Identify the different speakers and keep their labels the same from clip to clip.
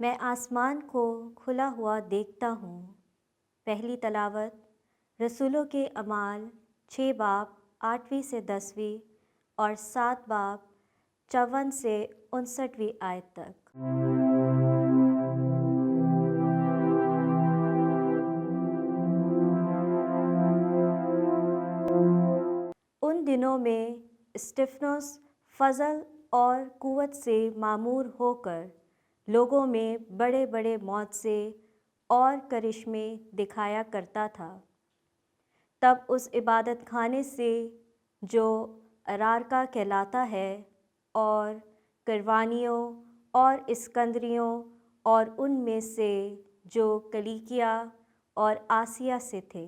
Speaker 1: میں آسمان کو کھلا ہوا دیکھتا ہوں۔ پہلی تلاوت رسولوں کے اعمال 6 باب 8ویں سے 10ویں اور 7 باب 54 سے 59ویں آیت تک۔ ان دنوں میں اسٹفنوس فضل اور قوت سے معمور ہو کر لوگوں میں بڑے بڑے معجزے اور کرشمے دکھایا کرتا تھا۔ تب اس عبادت خانے سے جو ارارکا کہلاتا ہے اور کروانیوں اور اسکندریوں اور ان میں سے جو کلیکیا اور آسیہ سے تھے،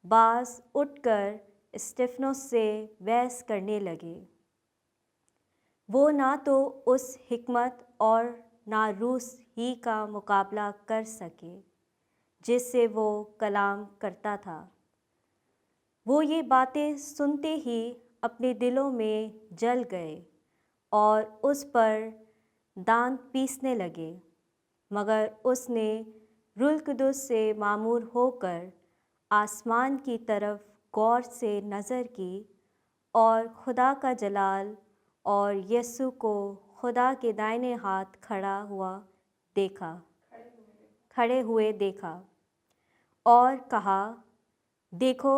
Speaker 1: بعض اٹھ کر اسٹفنوس سے بحث کرنے لگے۔ وہ نہ تو اس حکمت اور نہ روح ہی کا مقابلہ کر سکے جس سے وہ کلام کرتا تھا۔ وہ یہ باتیں سنتے ہی اپنے دلوں میں جل گئے اور اس پر دانت پیسنے لگے، مگر اس نے روح القدس سے معمور ہو کر آسمان کی طرف غور سے نظر کی اور خدا کا جلال اور یسوع کو خدا کے دائیں ہاتھ کھڑے ہوئے دیکھا اور کہا، دیکھو،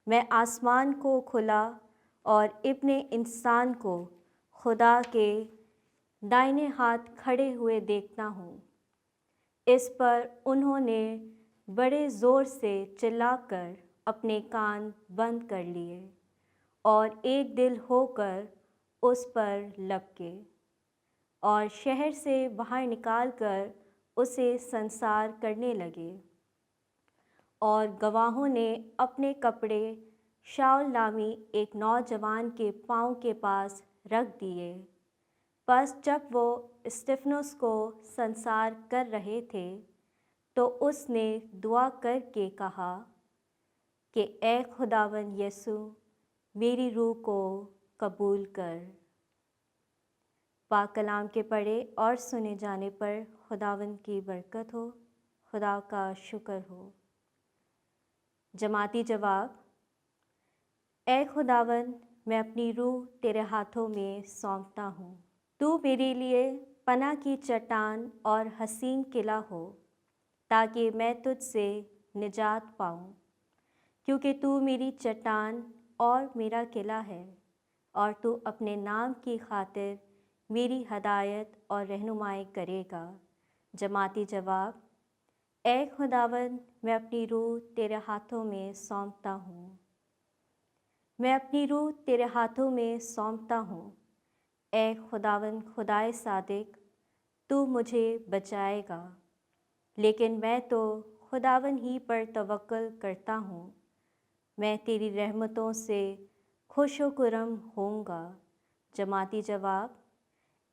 Speaker 1: میں آسمان کو کھلا اور ابن انسان کو خدا کے دائیں ہاتھ کھڑے ہوئے دیکھتا ہوں۔ اس پر انہوں نے بڑے زور سے چلا کر اپنے کان بند کر لیے اور ایک دل ہو کر اس پر لپکے اور شہر سے باہر نکال کر اسے سنسار کرنے لگے۔ اور گواہوں نے اپنے کپڑے شاؤل نامی ایک نوجوان کے پاؤں کے پاس رکھ دیے۔ پس جب وہ اسٹفنوس کو سنسار کر رہے تھے تو اس نے دعا کر کے کہا کہ اے خداوند یسوع، میری روح کو قبول کر۔ پاک کلام کے پڑھے اور سنے جانے پر خداوند کی برکت ہو، خدا کا شکر ہو۔ جماعتی جواب: اے خداوند، میں اپنی روح تیرے ہاتھوں میں سونپتا ہوں۔ تو میرے لیے پناہ کی چٹان اور حصین قلعہ ہو، تاکہ میں تجھ سے نجات پاؤں، کیونکہ تو میری چٹان اور میرا قلعہ ہے، اور تو اپنے نام کی خاطر میری ہدایت اور رہنمائی کرے گا۔ جماعتی جواب: اے خداوند، میں اپنی روح تیرے ہاتھوں میں سونپتا ہوں۔ میں اپنی روح تیرے ہاتھوں میں سونپتا ہوں۔ اے خداوند خدائے صادق، تو مجھے بچائے گا، لیکن میں تو خداوند ہی پر توکل کرتا ہوں۔ میں تیری رحمتوں سے خوش و خرم ہوں گا۔ جماعتی جواب: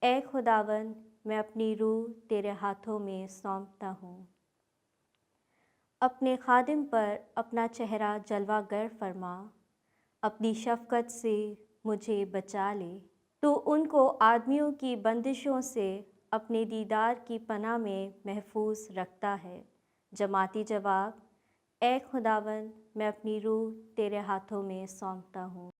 Speaker 1: اے خداوند، میں اپنی روح تیرے ہاتھوں میں سونپتا ہوں۔ اپنے خادم پر اپنا چہرہ جلوہ گر فرما، اپنی شفقت سے مجھے بچا لے۔ تو ان کو آدمیوں کی بندشوں سے اپنے دیدار کی پناہ میں محفوظ رکھتا ہے۔ جماعتی جواب: اے خداوند، میں اپنی روح تیرے ہاتھوں میں سونپتا ہوں۔